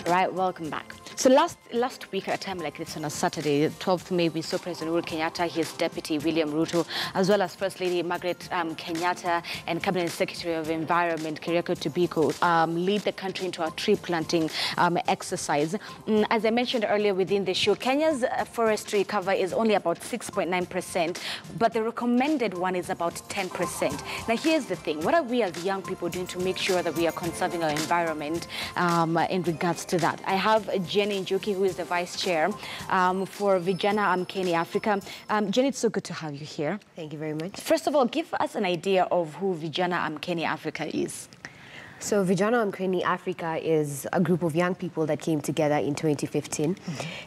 Right, welcome back. So last week at a time like this on a Saturday, 12th May, we saw President Uhuru Kenyatta, his deputy William Ruto, as well as First Lady Margaret Kenyatta and Cabinet Secretary of Environment Keriako Tobiko lead the country into a tree planting exercise. As I mentioned earlier within the show, Kenya's forestry cover is only about 6.9%, but the recommended one is about 10%. Now here's the thing, what are we as young people doing to make sure that we are conserving our environment in regards to that? I have Jenny Njuki, who is the Vice Chair for Vijana Amkeni Africa. Jenny, it's so good to have you here. Thank you very much. First of all, give us an idea of who Vijana Amkeni Africa is. So Vijana Amkeni Africa is a group of young people that came together in 2015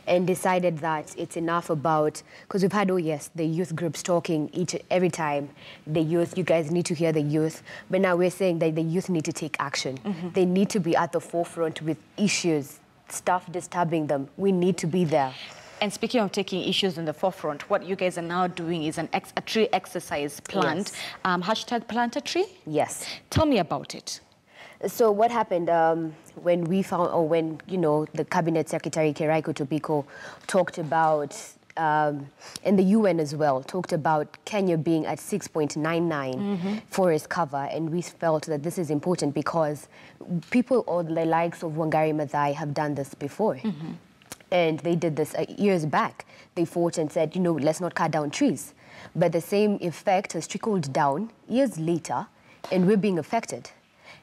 and decided that it's enough about, because we've had, oh yes, the youth groups talking every time, the youth, you guys need to hear the youth, but now we're saying that the youth need to take action. They need to be at the forefront with issues, stuff disturbing them. We need to be there. And speaking of taking issues in the forefront, what you guys are now doing is a tree exercise plant. Yes. Hashtag plant a tree? Yes. Tell me about it. So what happened when we found, or when, you know, the Cabinet Secretary Keriako Tobiko talked about, and the UN as well, talked about Kenya being at 6.99 forest cover, and we felt that this is important because people, or the likes of Wangari Maathai, have done this before. And they did this years back. They fought and said, you know, let's not cut down trees. But the same effect has trickled down years later, and we're being affected.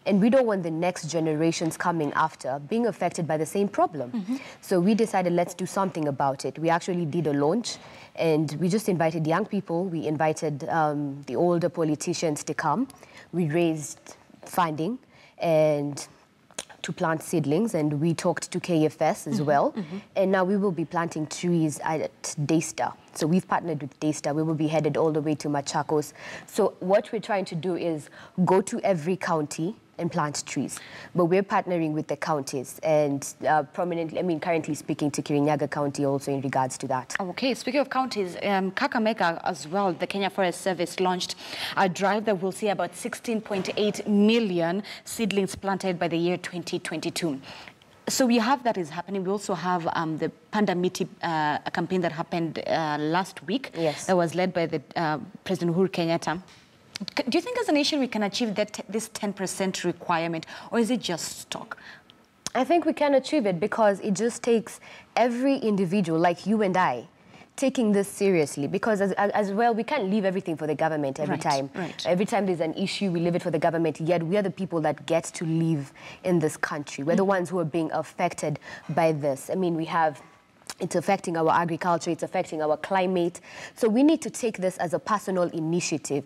And we don't want the next generations coming after being affected by the same problem. So we decided, let's do something about it. We actually did a launch, and we just invited young people. We invited the older politicians to come. We raised funding and to plant seedlings, and we talked to KFS as well. And now we will be planting trees at Daystar. So we've partnered with Daystar. We will be headed all the way to Machakos. So what we're trying to do is go to every county and plant trees. But we're partnering with the counties and currently speaking to Kirinyaga County also in regards to that. Okay, speaking of counties, Kakamega as well, the Kenya Forest Service launched a drive that will see about 16.8 million seedlings planted by the year 2022. So we have that is happening. We also have the Panda Miti campaign that happened last week. Yes. That was led by the President Uhuru Kenyatta. Do you think as a nation we can achieve this 10% requirement, or is it just talk? I think we can achieve it because it just takes every individual, like you and I, taking this seriously, because as well, we can't leave everything for the government every time. Every time there's an issue, we leave it for the government, yet we are the people that get to live in this country. We're the ones who are being affected by this. I mean, it's affecting our agriculture, it's affecting our climate. So we need to take this as a personal initiative.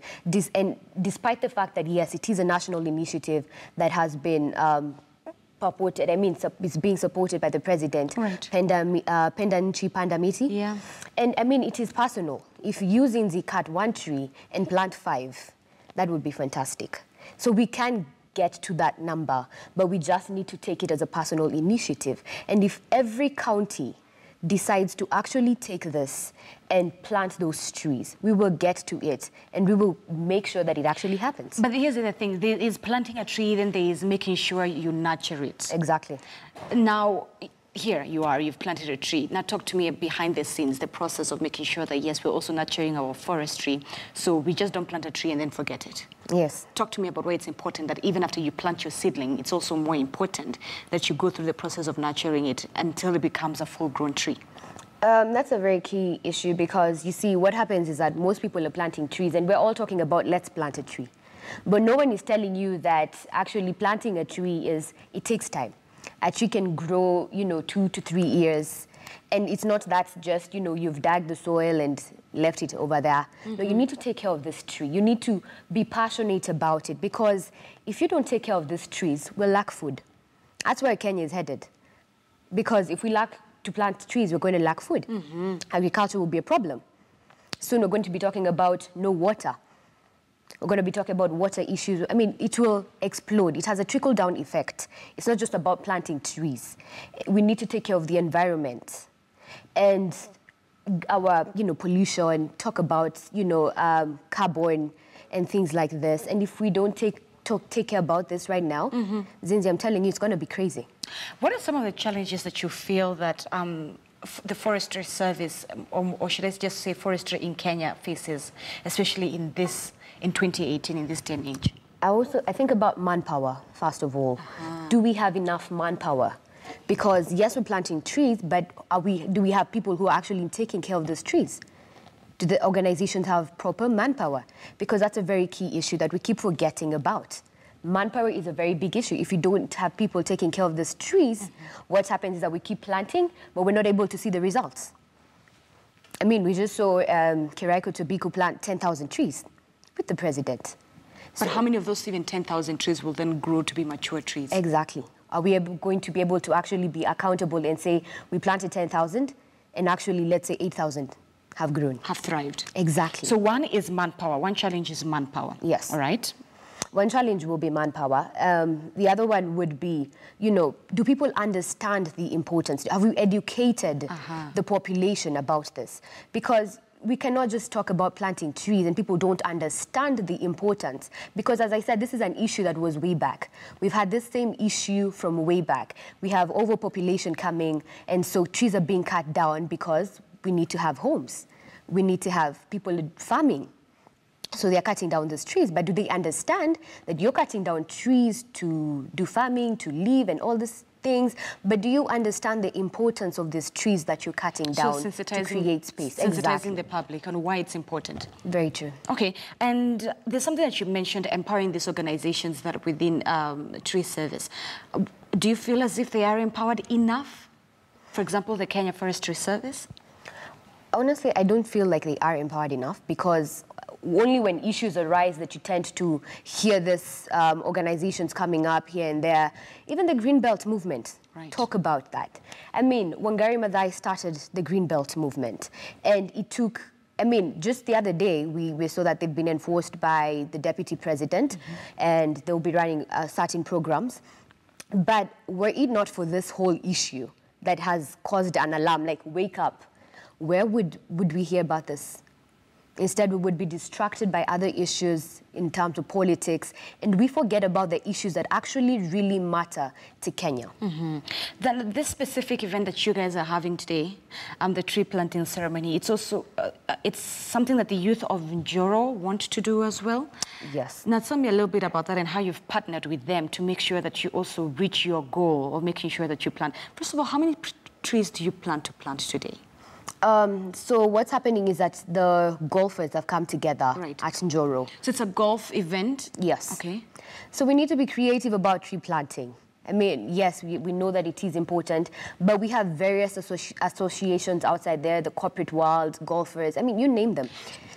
And despite the fact that, yes, it is a national initiative that has been purported, it's being supported by the president, Panda Miti. Yeah. And I mean, it is personal. If Uzinzi cut one tree and plant 5, that would be fantastic. So we can get to that number, but we just need to take it as a personal initiative. And if every county decides to actually take this and plant those trees, we will get to it and we will make sure that it actually happens. But here's the thing, there is planting a tree, then there is making sure you nurture it. Exactly. Now, here you are, you've planted a tree. Now talk to me behind the scenes, the process of making sure that, yes, we're also nurturing our forestry, so we just don't plant a tree and then forget it. Yes. Talk to me about why it's important that even after you plant your seedling, it's also more important that you go through the process of nurturing it until it becomes a full-grown tree. That's a very key issue because, you see, what happens is that most people are planting trees and we're all talking about let's plant a tree. But no one is telling you that actually planting a tree it takes time. A tree can grow, 2 to 3 years. And it's not that just, you've dug the soil and left it over there. No, you need to take care of this tree. You need to be passionate about it because if you don't take care of these trees, we'll lack food. That's where Kenya is headed. Because if we lack to plant trees, we're going to lack food. Agriculture will be a problem. Soon we're going to be talking about no water. We're going to be talking about water issues. I mean, it will explode. It has a trickle-down effect. It's not just about planting trees. We need to take care of the environment and our, pollution, talk about, carbon and things like this. And if we don't take take care about this right now, Zinzi, I'm telling you, it's going to be crazy. What are some of the challenges that you feel that the Forestry Service, or should I just say forestry in Kenya faces, especially in 2018, in this day and age? I think about manpower, first of all. Do we have enough manpower? Because yes, we're planting trees, but do we have people who are actually taking care of those trees? Do the organizations have proper manpower? Because that's a very key issue that we keep forgetting about. Manpower is a very big issue. If you don't have people taking care of these trees, what happens is that we keep planting, but we're not able to see the results. I mean, we just saw Kiraiko Tobiko plant 10,000 trees with the president. But how many of those even 10,000 trees will then grow to be mature trees? Exactly. Are we going to be able to actually be accountable and say we planted 10,000 and actually, let's say, 8,000 have grown? Have thrived. Exactly. So one is manpower. One challenge is manpower. Yes. All right. One challenge will be manpower. The other one would be, do people understand the importance? Have we educated the population about this? Because we cannot just talk about planting trees and people don't understand the importance. Because as I said, this is an issue that was way back. We've had this same issue from way back. We have overpopulation coming, and so trees are being cut down because we need to have homes. We need to have people farming. So they're cutting down those trees, but do they understand that you're cutting down trees to do farming, to live, and all these things? But do you understand the importance of these trees that you're cutting down to create space? Sensitizing the public on why it's important. Very true. Okay, and there's something that you mentioned, empowering these organizations that are within tree service. Do you feel as if they are empowered enough? For example, the Kenya Forestry Service? Honestly, I don't feel like they are empowered enough, because only when issues arise that you tend to hear this organizations coming up here and there. Even the Green Belt movement, talk about that. I mean, Wangari Maathai started the Green Belt movement, and it took, I mean, just the other day, we saw that they've been enforced by the deputy president, and they'll be running certain programs. But were it not for this whole issue that has caused an alarm, like wake up, where would we hear about this? Instead, we would be distracted by other issues in terms of politics, and we forget about the issues that actually really matter to Kenya. Then this specific event that you guys are having today, the tree planting ceremony, it's also it's something that the youth of Njoro want to do as well. Yes. Now, tell me a little bit about that and how you've partnered with them to make sure that you also reach your goal of making sure that you plant. First of all, how many trees do you plan to plant today? So what's happening is that the golfers have come together at Njoro. So it's a golf event? Yes. Okay. So we need to be creative about tree planting. I mean, yes, we know that it is important, but we have various associations outside there, the corporate world, golfers, I mean, you name them.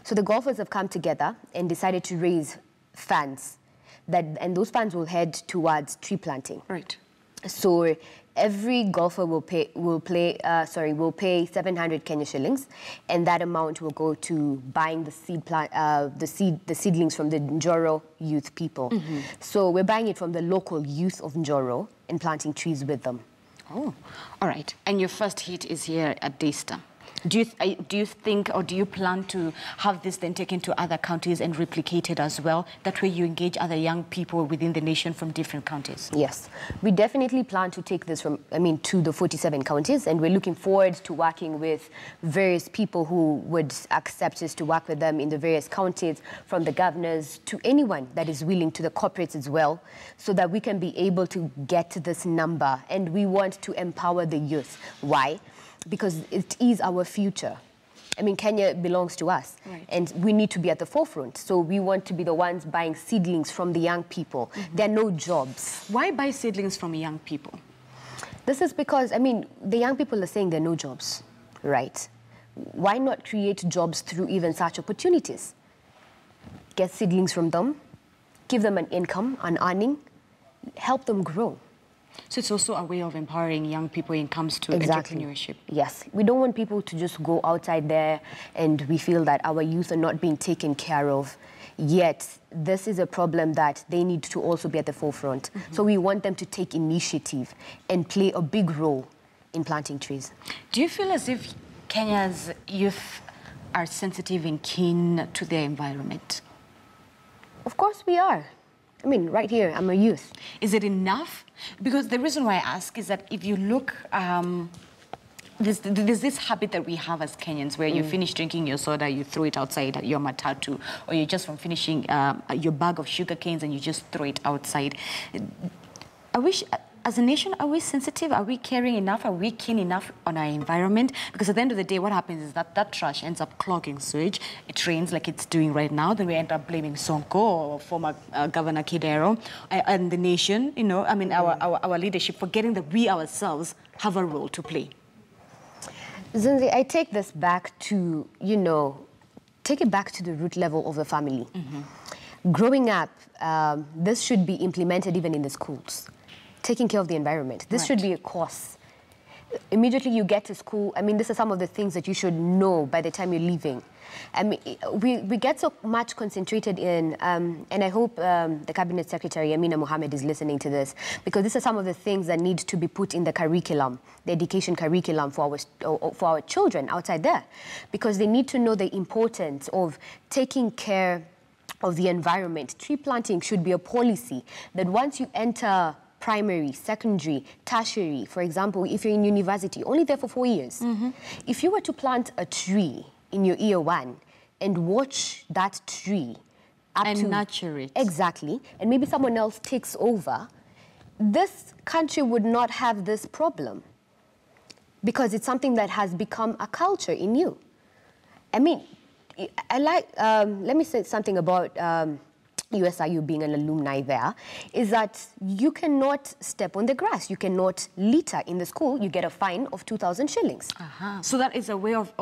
So the golfers have come together and decided to raise funds, and those funds will head towards tree planting. Right. So every golfer will pay 700 Kenya shillings, and that amount will go to buying the seedlings from the Njoro youth people. So we're buying it from the local youth of Njoro and planting trees with them. Oh, all right. And your first hit is here at Daystar. Do you think, or do you plan to have this then taken to other counties and replicated as well? That way you engage other young people within the nation from different counties. Yes, we definitely plan to take this to the 47 counties, and we're looking forward to working with various people who would accept us to work with them in the various counties, from the governors to anyone that is willing, to the corporates as well, so that we can be able to get to this number. And we want to empower the youth. Why? Because it is our future. I mean, Kenya belongs to us, and we need to be at the forefront. So we want to be the ones buying seedlings from the young people. There are no jobs. Why buy seedlings from young people? This is because, I mean, the young people are saying there are no jobs, right? Why not create jobs through even such opportunities? Get seedlings from them, give them an income, an earning, help them grow. So it's also a way of empowering young people when it comes to entrepreneurship. Yes. We don't want people to just go outside there and we feel that our youth are not being taken care of. Yet, this is a problem that they need to also be at the forefront. So we want them to take initiative and play a big role in planting trees. Do you feel as if Kenya's youth are sensitive and keen to their environment? Of course we are. I mean, right here, I'm a youth. Is it enough? Because the reason why I ask is that if you look, there's this habit that we have as Kenyans where you finish drinking your soda, you throw it outside at your matatu, or you're just from finishing your bag of sugar canes and you just throw it outside. I wish, as a nation, are we sensitive? Are we caring enough? Are we keen enough on our environment? Because at the end of the day, what happens is that that trash ends up clogging sewage. It rains like it's doing right now. Then we end up blaming Sonko or former Governor Kidero and the nation, you know, I mean, our leadership, forgetting that we ourselves have a role to play. Zinzi, I take this back to, you know, take it back to the root level of the family. Growing up, this should be implemented even in the schools. Taking care of the environment. This should be a course. Immediately you get to school, I mean, these are some of the things that you should know by the time you're leaving. I mean, we get so much concentrated in, and I hope the Cabinet Secretary, Amina Mohammed, is listening to this, because these are some of the things that need to be put in the curriculum, the education curriculum for our children outside there, because they need to know the importance of taking care of the environment. Tree planting should be a policy that once you enter primary, secondary, tertiary, for example, if you're in university, only there for 4 years. If you were to plant a tree in your year 1 and watch that tree up and to nurture it. Exactly, and maybe someone else takes over, this country would not have this problem because it's something that has become a culture in you. I mean, I like, let me say something about USIU being an alumni there, is that you cannot step on the grass. You cannot litter in the school. You get a fine of 2,000 shillings. So that is a way of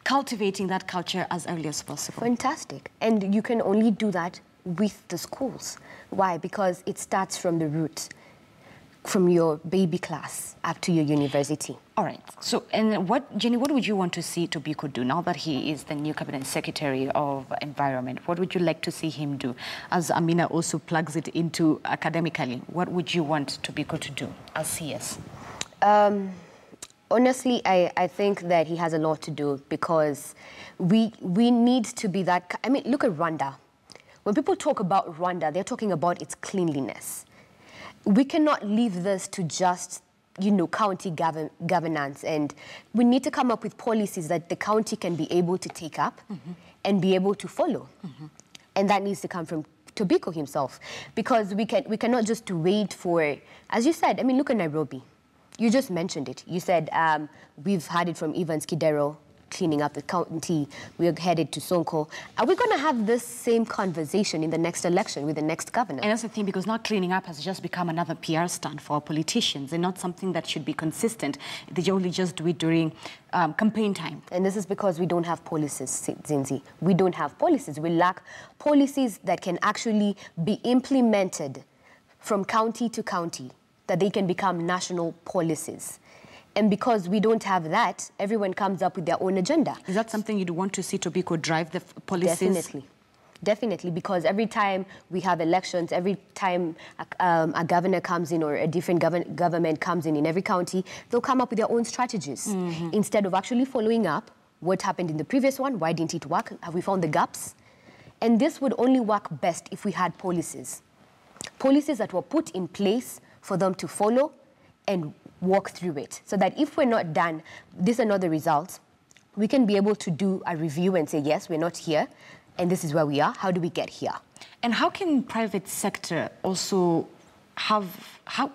cultivating that culture as early as possible. Fantastic. And you can only do that with the schools. Why? Because it starts from the root, from your baby class up to your university. All right. So, and Jenny, what would you want to see Tobiko do now that he is the new Cabinet Secretary of Environment? What would you like to see him do? As Amina also plugs it into academically, what would you want Tobiko to do as CS? Honestly, I think that he has a lot to do because we need to be that. I mean, look at Rwanda. When people talk about Rwanda, they're talking about its cleanliness. We cannot leave this to just, you know, county governance, and we need to come up with policies that the county can be able to take up and be able to follow. And that needs to come from Tobiko himself, because we cannot just wait for, as you said, I mean, look at Nairobi. You just mentioned it. You said we've had it from Evans Kidero, cleaning up the county. We're headed to Sonko. Are we going to have this same conversation in the next election with the next governor? And that's the thing, because now cleaning up has just become another PR stunt for our politicians and not something that should be consistent. They only just do it during campaign time. And this is because we don't have policies, Zinzi. We don't have policies. We lack policies that can actually be implemented from county to county, that they can become national policies. And because we don't have that, everyone comes up with their own agenda. Is that something you'd want to see Tobiko drive the policies? Definitely. Definitely, because every time we have elections, every time a governor comes in or a different government comes in every county, they'll come up with their own strategies. Instead of actually following up what happened in the previous one, why didn't it work? Have we found the gaps? And this would only work best if we had policies. Policies that were put in place for them to follow and walk through it, so that if we're not done, these are not the results, we can be able to do a review and say, yes, we're not here, and this is where we are. How do we get here? And how can private sector also have,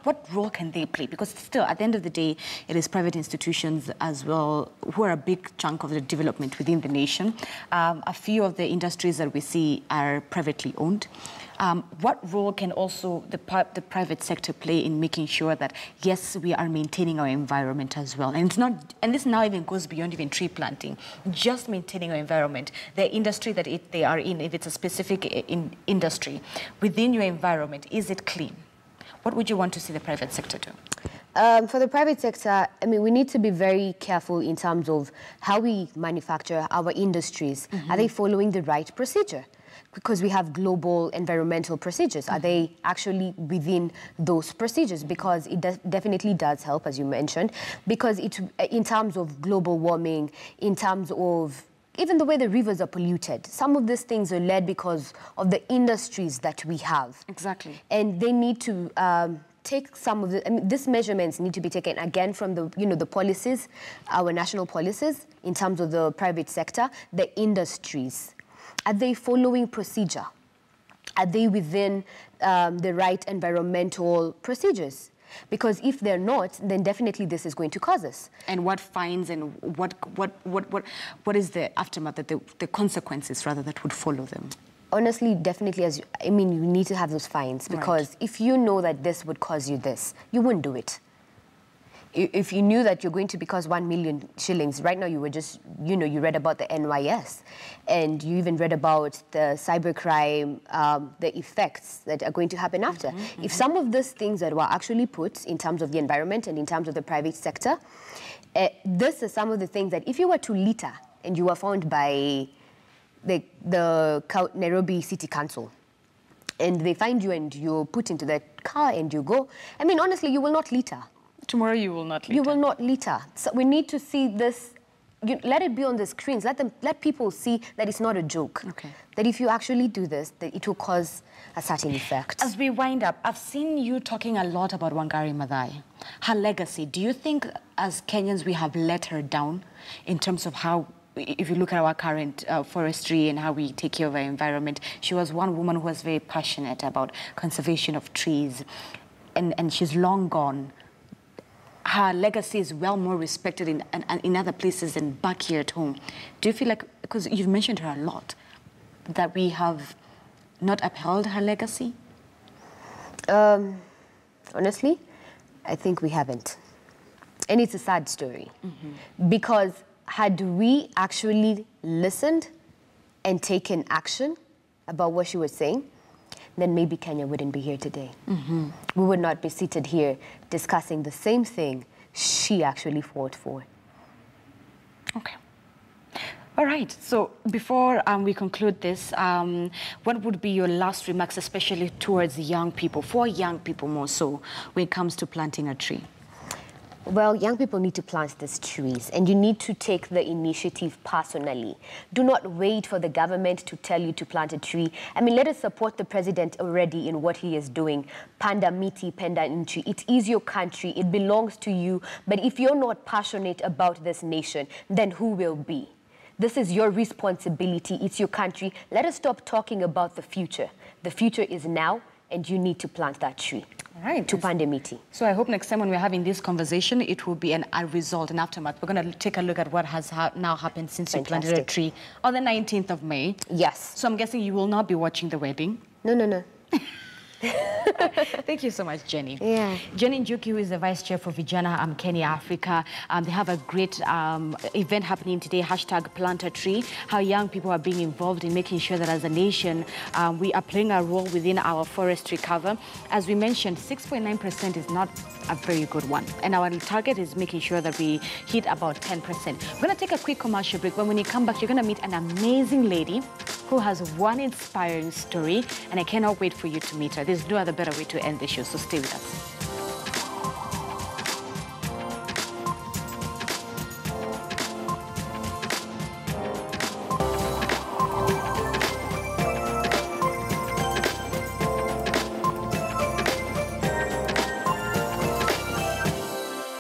what role can they play? Because still, at the end of the day, it is private institutions as well who are a big chunk of the development within the nation. A few of the industries that we see are privately owned. What role can also the private sector play in making sure that, yes, we are maintaining our environment as well? And it's not, and this now even goes beyond even tree planting, just maintaining our environment. The industry that they are in, if it's a specific industry, within your environment, is it clean? What would you want to see the private sector do? For the private sector, I mean, we need to be very careful in terms of how we manufacture our industries. Are they following the right procedure? Because we have global environmental procedures. Are they actually within those procedures? Because it definitely does help, as you mentioned, because it, in terms of global warming, in terms of even the way the rivers are polluted. Some of these things are led because of the industries that we have. Exactly. And they need to take some of the, these measurements need to be taken again from the, the policies, our national policies in terms of the private sector, the industries. Are they following procedure? Are they within the right environmental procedures? Because if they're not, then definitely this is going to cause us. And what fines and what is the aftermath, the consequences rather that would follow them? Honestly, definitely, you need to have those fines, because if you know that this would cause you this, you wouldn't do it. If you knew that you're going to be cost 1 million shillings, right now you were just, you read about the NYS, and you even read about the cybercrime, the effects that are going to happen after. If some of these things that were actually put in terms of the environment and in terms of the private sector, this is some of the things that if you were to litter and you were found by the Nairobi City Council, and they find you and you're put into that car and you go, honestly, you will not litter. Tomorrow you will not litter. You will not litter. So we need to see this, let it be on the screens. Let people see that it's not a joke. Okay. That if you actually do this, that it will cause a certain effect. As we wind up, I've seen you talking a lot about Wangari Maathai, her legacy. Do you think as Kenyans we have let her down in terms of how, if you look at our current forestry and how we take care of our environment? She was one woman who was very passionate about conservation of trees, and she's long gone. Her legacy is well more respected in other places than back here at home. Do you feel like, because you've mentioned her a lot, that we have not upheld her legacy? Honestly, I think we haven't. And it's a sad story. Because had we actually listened and taken action about what she was saying, then maybe Kenya wouldn't be here today. We would not be seated here discussing the same thing she actually fought for. Okay. All right. So before we conclude this, what would be your last remarks, especially towards young people, for young people more so, when it comes to planting a tree? Well, young people need to plant these trees, and you need to take the initiative personally. Do not wait for the government to tell you to plant a tree. Let us support the president already in what he is doing. Panda miti, panda nchi. It is your country. It belongs to you. But if you're not passionate about this nation, then who will be? This is your responsibility. It's your country. Let us stop talking about the future. The future is now, and you need to plant that tree. All right. To pandemiti. So I hope next time when we're having this conversation, it will be a result, an aftermath. We're going to take a look at what has now happened since you planted a tree on the 19th of May. Yes. So I'm guessing you will not be watching the wedding. No. Thank you so much, Jenny. Yeah. Jenny Njuki, who is the Vice Chair for Vijana Kenya Africa. They have a great event happening today, #PlantATree, how young people are being involved in making sure that as a nation, we are playing a role within our forestry cover. As we mentioned, 6.9% is not a very good one. And our target is making sure that we hit about 10%. We're going to take a quick commercial break. When you come back, you're going to meet an amazing lady who has one inspiring story, and I cannot wait for you to meet her. There's no other better way to end the show, so stay with us.